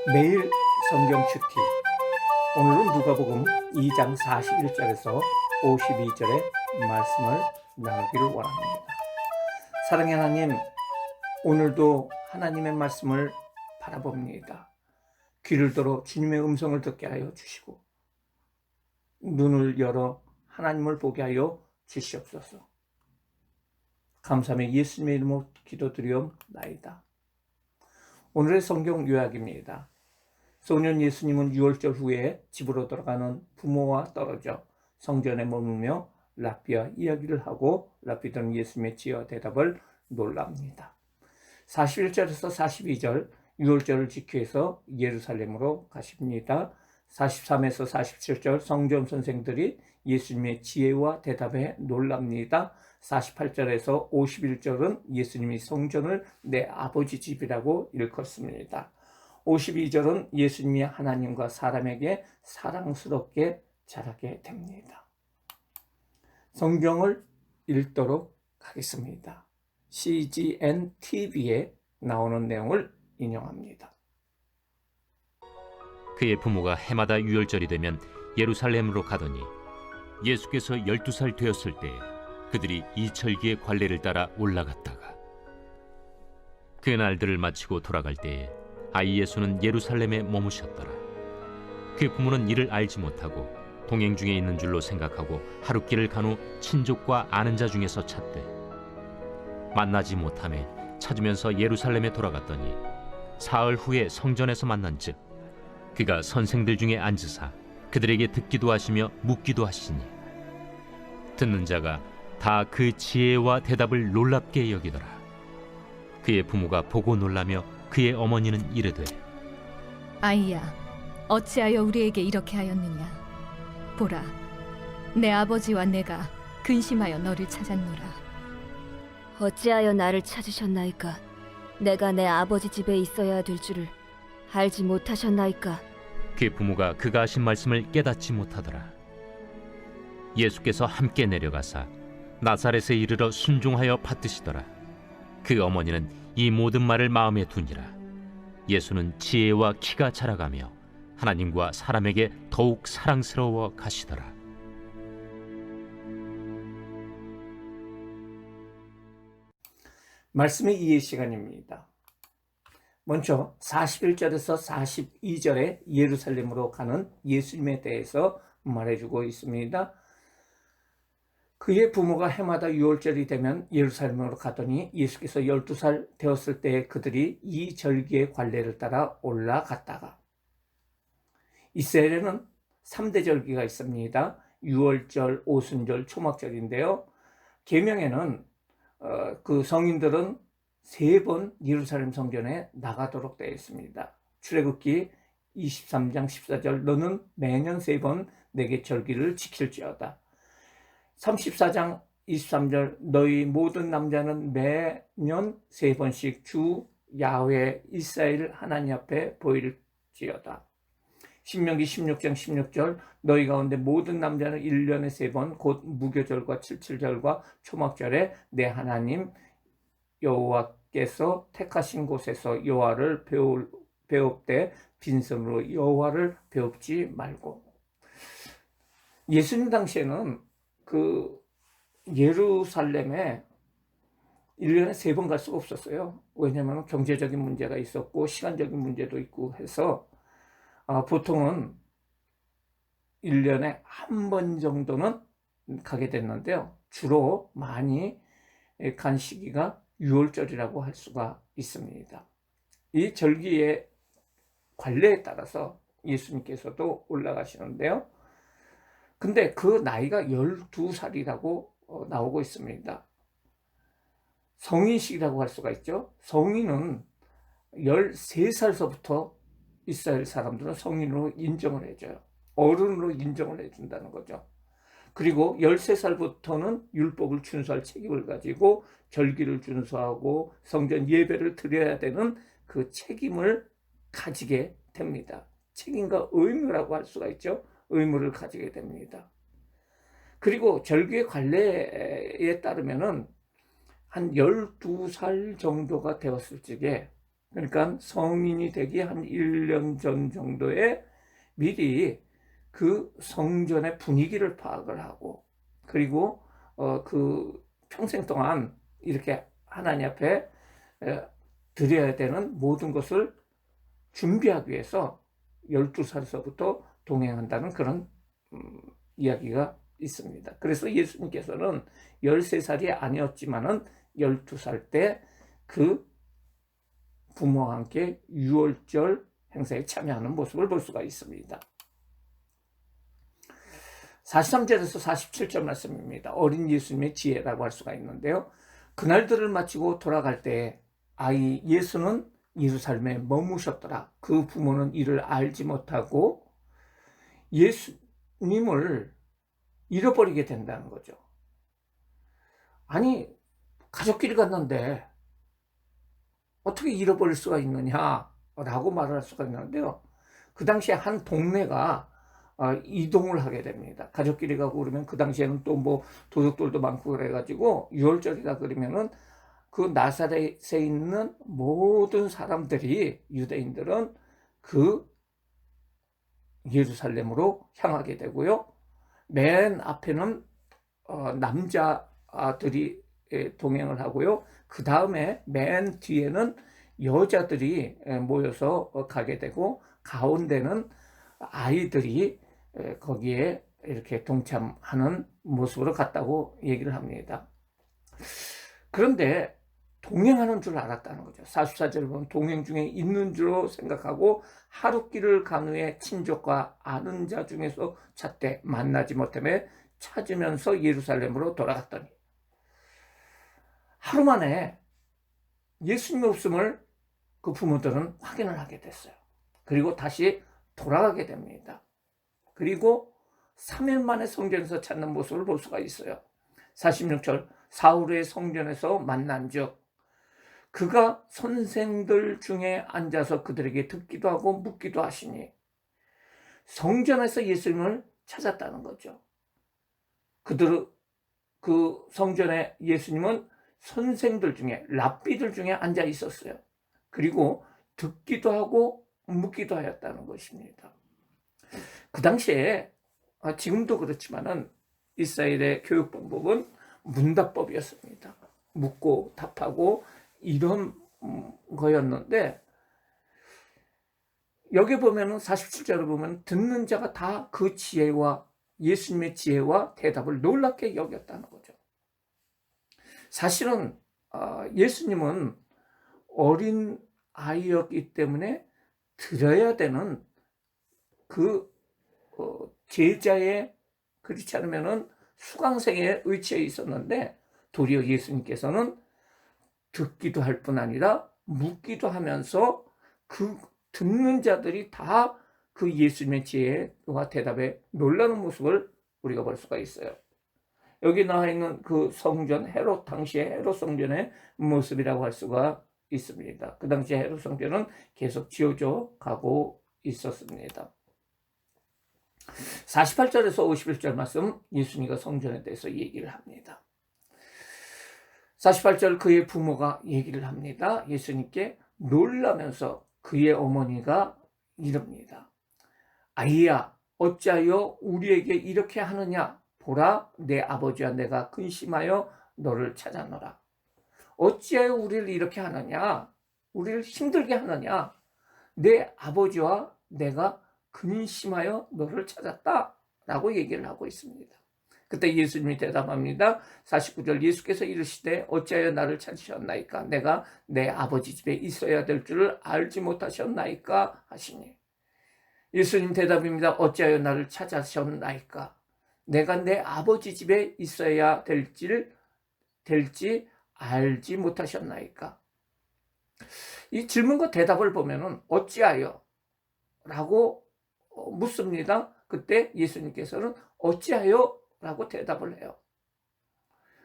매일 성경 큐티. 오늘은 누가복음 2장 41절에서 52절의 말씀을 나누기를 원합니다. 사랑의 하나님, 오늘도 하나님의 말씀을 바라봅니다. 귀를 들어 주님의 음성을 듣게 하여 주시고 눈을 열어 하나님을 보게 하여 주시옵소서. 감사하며 예수님의 이름으로 기도드리옵나이다. 오늘의 성경 요약입니다. 소년 예수님은 유월절 후에 집으로 돌아가는 부모와 떨어져 성전에 머물며 랍비와 이야기를 하고 랍비들은 예수님의 지혜와 대답을 놀랍니다. 41절에서 42절 유월절을 지키기 위해서 예루살렘으로 가십니다. 43에서 47절 성전 선생들이 예수님의 지혜와 대답에 놀랍니다. 48절에서 51절은 예수님이 성전을 내 아버지 집이라고 일컫습니다. 52절은 예수님이 하나님과 사람에게 사랑스럽게 자라게 됩니다. 성경을 읽도록 하겠습니다. CGN TV에 나오는 내용을 인용합니다. 그의 부모가 해마다 유월절이 되면 예루살렘으로 가더니 예수께서 12살 되었을 때 그들이 이철기의 관례를 따라 올라갔다가 그 날들을 마치고 돌아갈 때에 아이 예수는 예루살렘에 머무셨더라. 그 부모는 이를 알지 못하고 동행 중에 있는 줄로 생각하고 하룻길을 간 후 친족과 아는 자 중에서 찾되 만나지 못하매 찾으면서 예루살렘에 돌아갔더니 사흘 후에 성전에서 만난즉 그가 선생들 중에 앉으사 그들에게 듣기도 하시며 묻기도 하시니 듣는 자가 다 그 지혜와 대답을 놀랍게 여기더라. 그의 부모가 보고 놀라며 그의 어머니는 이르되 아이야, 어찌하여 우리에게 이렇게 하였느냐? 보라, 내 아버지와 내가 근심하여 너를 찾았노라. 어찌하여 나를 찾으셨나이까? 내가 내 아버지 집에 있어야 될 줄을 알지 못하셨나이까? 그 부모가 그가 하신 말씀을 깨닫지 못하더라. 예수께서 함께 내려가사 나사렛에 이르러 순종하여 받드시더라. 그 어머니는 이 모든 말을 마음에 두니라. 예수는 지혜와 키가 자라가며 하나님과 사람에게 더욱 사랑스러워 가시더라. 말씀의 이해 시간입니다. 먼저 41절에서 42절에 예루살렘으로 가는 예수님에 대해서 말해주고 있습니다. 그의 부모가 해마다 유월절이 되면 예루살렘으로 가더니 예수께서 12살 되었을 때 그들이 이 절기의 관례를 따라 올라갔다가 이스라엘에는 3대 절기가 있습니다. 유월절, 오순절, 초막절인데요. 계명에는 그 성인들은 3번 예루살렘 성전에 나가도록 되어 있습니다. 출애굽기 23장 14절 너는 매년 3번 내게 절기를 지킬지어다. 34장 23절 너희 모든 남자는 매년 3번씩 주 야훼 이스라엘 하나님 앞에 보일지어다. 신명기 16장 16절 너희 가운데 모든 남자는 1년에 3번 곧 무교절과 칠칠절과 초막절에 내 하나님 여호와께서 택하신 곳에서 여호와를 배웁되 빈손으로 여호와를 배웁지 말고. 예수님 당시에는 그 예루살렘에 1년에 3번 갈 수가 없었어요. 왜냐하면 경제적인 문제가 있었고 시간적인 문제도 있고 해서 보통은 1년에 한 번 정도는 가게 됐는데요. 주로 많이 간 시기가 유월절이라고 할 수가 있습니다. 이 절기의 관례에 따라서 예수님께서도 올라가시는데요. 근데 그 나이가 12살이라고 나오고 있습니다. 성인식이라고 할 수가 있죠. 성인은 13살서부터 이스라엘 사람들은 성인으로 인정을 해줘요. 어른으로 인정을 해준다는 거죠. 그리고 13살부터는 율법을 준수할 책임을 가지고 절기를 준수하고 성전 예배를 드려야 되는 그 책임을 가지게 됩니다. 책임과 의무라고 할 수가 있죠. 의무를 가지게 됩니다. 그리고 절기의 관례에 따르면은 한 12살 정도가 되었을 적에 그러니까 성인이 되기 한 1년 전 정도에 미리 그 성전의 분위기를 파악을 하고, 그리고 그 평생 동안 이렇게 하나님 앞에 드려야 되는 모든 것을 준비하기 위해서 12살서부터 동행한다는 그런 이야기가 있습니다. 그래서 예수님께서는 13살이 아니었지만은 12살 때 그 부모와 함께 유월절 행사에 참여하는 모습을 볼 수가 있습니다. 43절에서 47절 말씀입니다. 어린 예수님의 지혜라고 할 수가 있는데요. 그날들을 마치고 돌아갈 때 아이 예수는 예루살렘에 머무셨더라. 그 부모는 이를 알지 못하고 예수님을 잃어버리게 된다는 거죠. 아니, 가족끼리 갔는데 어떻게 잃어버릴 수가 있느냐라고 말을 할 수가 있는데요. 그 당시에 한 동네가 이동을 하게 됩니다. 가족끼리 가고 그러면 그 당시에는 또 뭐 도둑들도 많고 그래가지고 유월절이다 그러면은 그 나사렛에 있는 모든 사람들이, 유대인들은 그 예루살렘으로 향하게 되고요. 맨 앞에는 남자들이 동행을 하고요. 그 다음에 맨 뒤에는 여자들이 모여서 가게 되고, 가운데는 아이들이 거기에 이렇게 동참하는 모습으로 갔다고 얘기를 합니다. 그런데 동행하는 줄 알았다는 거죠. 44절을 보면 동행 중에 있는 줄로 생각하고 하룻길을 간 후에 친족과 아는 자 중에서 찾되 만나지 못하며 찾으면서 예루살렘으로 돌아갔더니, 하루 만에 예수님의 없음을 그 부모들은 확인을 하게 됐어요. 그리고 다시 돌아가게 됩니다. 그리고 3일 만에 성전에서 찾는 모습을 볼 수가 있어요. 46절, 사흘의 성전에서 만난 즉 그가 선생들 중에 앉아서 그들에게 듣기도 하고 묻기도 하시니, 성전에서 예수님을 찾았다는 거죠. 그 성전에 예수님은 선생들 중에, 랍비들 중에 앉아 있었어요. 그리고 듣기도 하고 묻기도 하였다는 것입니다. 그 당시에, 지금도 그렇지만은 이스라엘의 교육 방법은 문답법이었습니다. 묻고 답하고 이런 거였는데, 여기 보면은 47절을 보면 듣는 자가 다 그 지혜와 예수님의 지혜와 대답을 놀랍게 여겼다는 거죠. 사실은 예수님은 어린 아이였기 때문에 들어야 되는 그 제자의, 그렇지 않으면은 수강생의 위치에 있었는데, 도리어 예수님께서는 듣기도 할 뿐 아니라 묻기도 하면서 그 듣는 자들이 다 그 예수님의 지혜와 대답에 놀라는 모습을 우리가 볼 수가 있어요. 여기 나와 있는 그 성전, 헤롯, 당시의 헤롯 성전의 모습이라고 할 수가 있습니다. 그 당시 헤롯 성전은 계속 지어져 가고 있었습니다. 48절에서 51절 말씀, 예수님과 성전에 대해서 얘기를 합니다. 48절, 그의 부모가 얘기를 합니다. 예수님께 놀라면서 그의 어머니가 이릅니다. 아이야, 어찌하여 우리에게 이렇게 하느냐? 보라, 내 아버지와 내가 근심하여 너를 찾았노라. 어찌하여 우리를 이렇게 하느냐? 우리를 힘들게 하느냐? 내 아버지와 내가 근심하여 너를 찾았다 라고 얘기를 하고 있습니다. 그때 예수님이 대답합니다. 49절, 예수께서 이르시되 어찌하여 나를 찾으셨나이까? 내가 내 아버지 집에 있어야 될 줄을 알지 못하셨나이까? 하시니, 예수님 대답입니다. 어찌하여 나를 찾으셨나이까? 내가 내 아버지 집에 있어야 될지 알지 못하셨나이까? 이 질문과 대답을 보면은 어찌하여 라고 묻습니다. 그때 예수님께서는 어찌하여 라고 대답을 해요.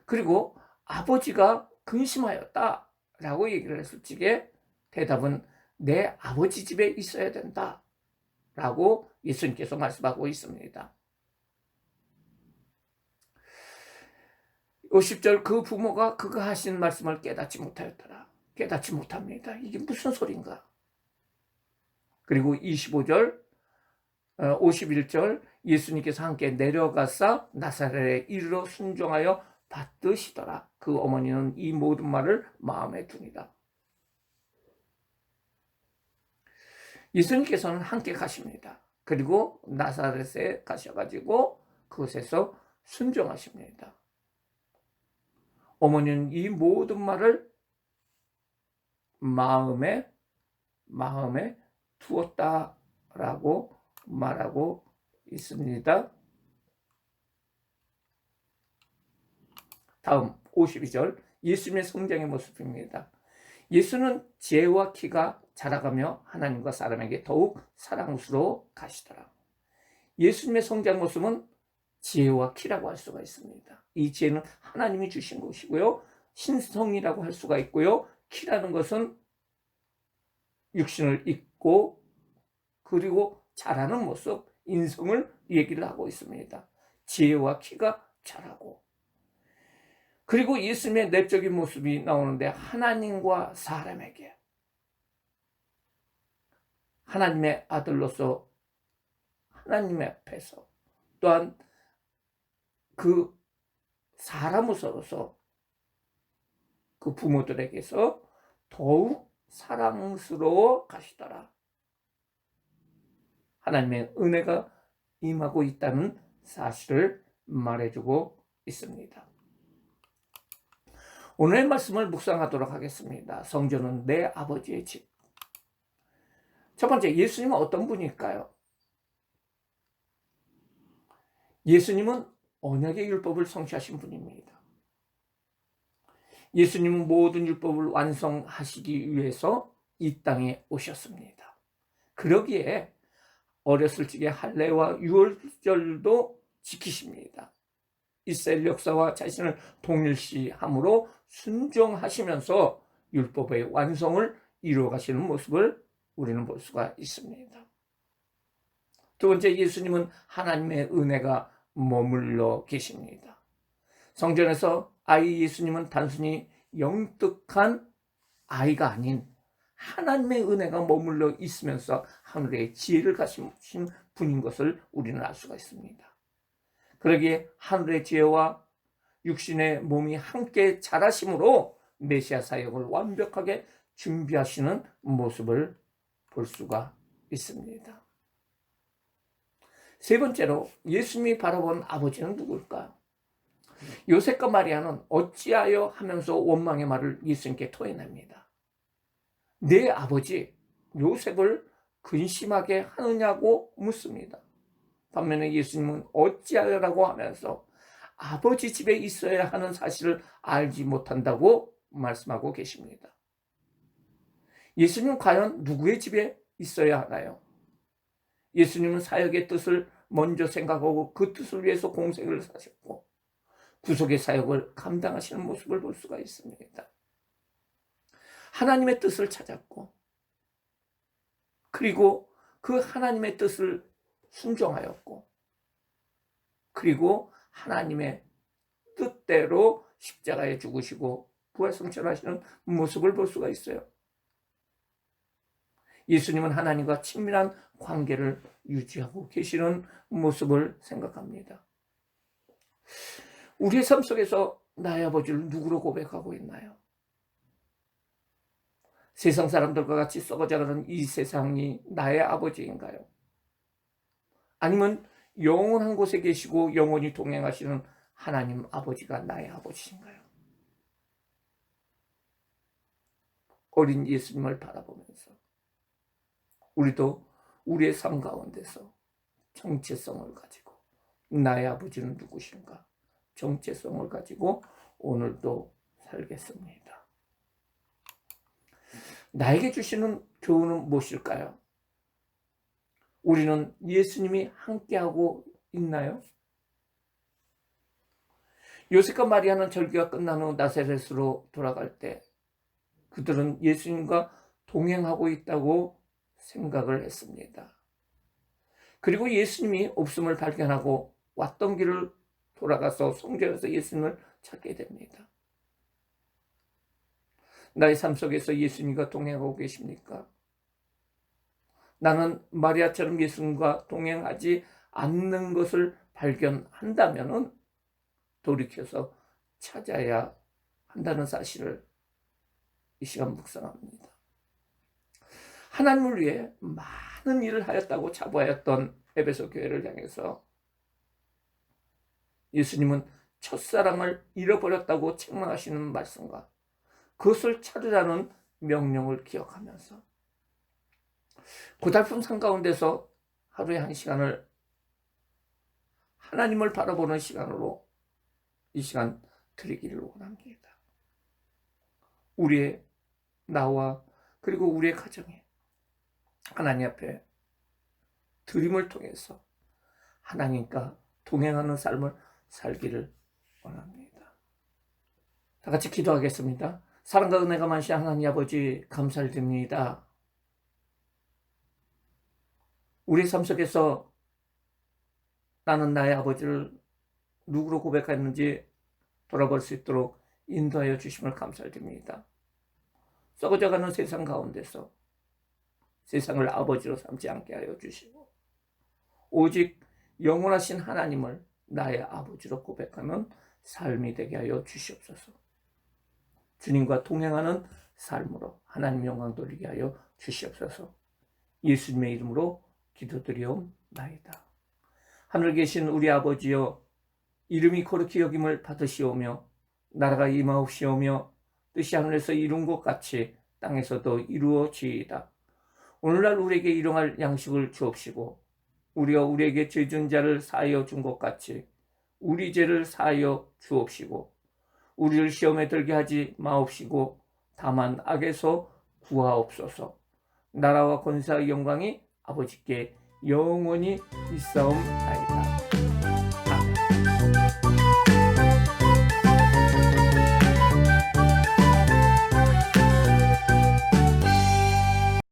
그리고 아버지가 근심하였다 라고 얘기를 했을 적에 대답은 내 아버지 집에 있어야 된다 라고 예수님께서 말씀하고 있습니다. 50절, 그 부모가 그가 하신 말씀을 깨닫지 못하였더라. 깨닫지 못합니다. 이게 무슨 소린가? 그리고 25절, 51절 예수님께서 함께 내려가사 나사렛에 이르러 순종하여 받드시더라. 그 어머니는 이 모든 말을 마음에 두니라. 예수님께서는 함께 가십니다. 그리고 나사렛에 가셔가지고 그곳에서 순종하십니다. 어머니는 이 모든 말을 마음에 두었다라고 말하고 있습니다. 다음 52절 예수님의 성장의 모습입니다. 예수는 지혜와 키가 자라가며 하나님과 사람에게 더욱 사랑스러워 가시더라. 예수님의 성장 모습은 지혜와 키라고 할 수가 있습니다. 이 지혜는 하나님이 주신 것이고요. 신성이라고 할 수가 있고요. 키라는 것은 육신을 입고 그리고 자라는 모습, 인성을 얘기를 하고 있습니다. 지혜와 키가 자라고. 그리고 예수님의 내적인 모습이 나오는데 하나님과 사람에게 하나님의 아들로서 하나님의 앞에서 또한 그 사람으로서 그 부모들에게서 더욱 사랑스러워 가시더라. 하나님의 은혜가 임하고 있다는 사실을 말해주고 있습니다. 오늘의 말씀을 묵상하도록 하겠습니다. 성전은 내 아버지의 집. 첫 번째, 예수님은 어떤 분일까요? 예수님은 언약의 율법을 성취하신 분입니다. 예수님은 모든 율법을 완성하시기 위해서 이 땅에 오셨습니다. 그러기에 어렸을 적에 할례와 유월절도 지키십니다. 이스라엘 역사와 자신을 동일시함으로 순종하시면서 율법의 완성을 이루어가시는 모습을 우리는 볼 수가 있습니다. 두 번째, 예수님은 하나님의 은혜가 머물러 계십니다. 성전에서 아이 예수님은 단순히 영특한 아이가 아닌 하나님의 은혜가 머물러 있으면서 하늘의 지혜를 가신 분인 것을 우리는 알 수가 있습니다. 그러기에 하늘의 지혜와 육신의 몸이 함께 자라심으로 메시아 사역을 완벽하게 준비하시는 모습을 볼 수가 있습니다. 세 번째로 예수님이 바라본 아버지는 누굴까요? 요셉과 마리아는 어찌하여 하면서 원망의 말을 예수님께 토해냅니다. 내 아버지 요셉을 근심하게 하느냐고 묻습니다. 반면에 예수님은 어찌하여라고 하면서 아버지 집에 있어야 하는 사실을 알지 못한다고 말씀하고 계십니다. 예수님은 과연 누구의 집에 있어야 하나요? 예수님은 사역의 뜻을 먼저 생각하고 그 뜻을 위해서 공생을 사셨고 구속의 사역을 감당하시는 모습을 볼 수가 있습니다. 하나님의 뜻을 찾았고 그리고 그 하나님의 뜻을 순종하였고 그리고 하나님의 뜻대로 십자가에 죽으시고 부활승천하시는 모습을 볼 수가 있어요. 예수님은 하나님과 친밀한 관계를 유지하고 계시는 모습을 생각합니다. 우리의 삶 속에서 나의 아버지를 누구로 고백하고 있나요? 세상 사람들과 같이 썩어져가는 이 세상이 나의 아버지인가요? 아니면 영원한 곳에 계시고 영원히 동행하시는 하나님 아버지가 나의 아버지인가요? 어린 예수님을 바라보면서 우리도 우리의 삶 가운데서 정체성을 가지고 나의 아버지는 누구신가? 정체성을 가지고 오늘도 살겠습니다. 나에게 주시는 교훈은 무엇일까요? 우리는 예수님이 함께하고 있나요? 요셉과 마리아는 절기가 끝난 후 나사렛으로 돌아갈 때 그들은 예수님과 동행하고 있다고 생각을 했습니다. 그리고 예수님이 없음을 발견하고 왔던 길을 돌아가서 성전에서 예수님을 찾게 됩니다. 나의 삶 속에서 예수님과 동행하고 계십니까? 나는 마리아처럼 예수님과 동행하지 않는 것을 발견한다면 돌이켜서 찾아야 한다는 사실을 이 시간 묵상합니다. 하나님을 위해 많은 일을 하였다고 자부하였던 에베소 교회를 향해서 예수님은 첫사랑을 잃어버렸다고 책망하시는 말씀과 그것을 찾으라는 명령을 기억하면서 고달픈 삶 가운데서 하루에 1시간을 하나님을 바라보는 시간으로 이 시간 드리기를 원합니다. 우리의 나와 그리고 우리의 가정에 하나님 앞에 드림을 통해서 하나님과 동행하는 삶을 살기를 원합니다. 다 같이 기도하겠습니다. 사랑과 은혜가 많으신 하나님 아버지 감사를 드립니다. 우리 삶 속에서 나는 나의 아버지를 누구로 고백했는지 돌아볼 수 있도록 인도하여 주심을 감사를 드립니다. 썩어져가는 세상 가운데서 세상을 아버지로 삼지 않게 하여 주시고 오직 영원하신 하나님을 나의 아버지로 고백하는 삶이 되게 하여 주시옵소서. 주님과 동행하는 삶으로 하나님 영광 돌리게 하여 주시옵소서. 예수님의 이름으로 기도드리옵나이다. 하늘에 계신 우리 아버지여, 이름이 거룩히 여김을 받으시오며 나라가 임하옵시오며 뜻이 하늘에서 이룬 것 같이 땅에서도 이루어지이다. 오늘날 우리에게 일용할 양식을 주옵시고 우리가 우리에게 죄 진 자를 사하여 준 것 같이 우리 죄를 사하여 주옵시고 우리를 시험에 들게 하지 마옵시고 다만 악에서 구하옵소서. 나라와 권세와 영광이 아버지께 영원히 있사옵나이다.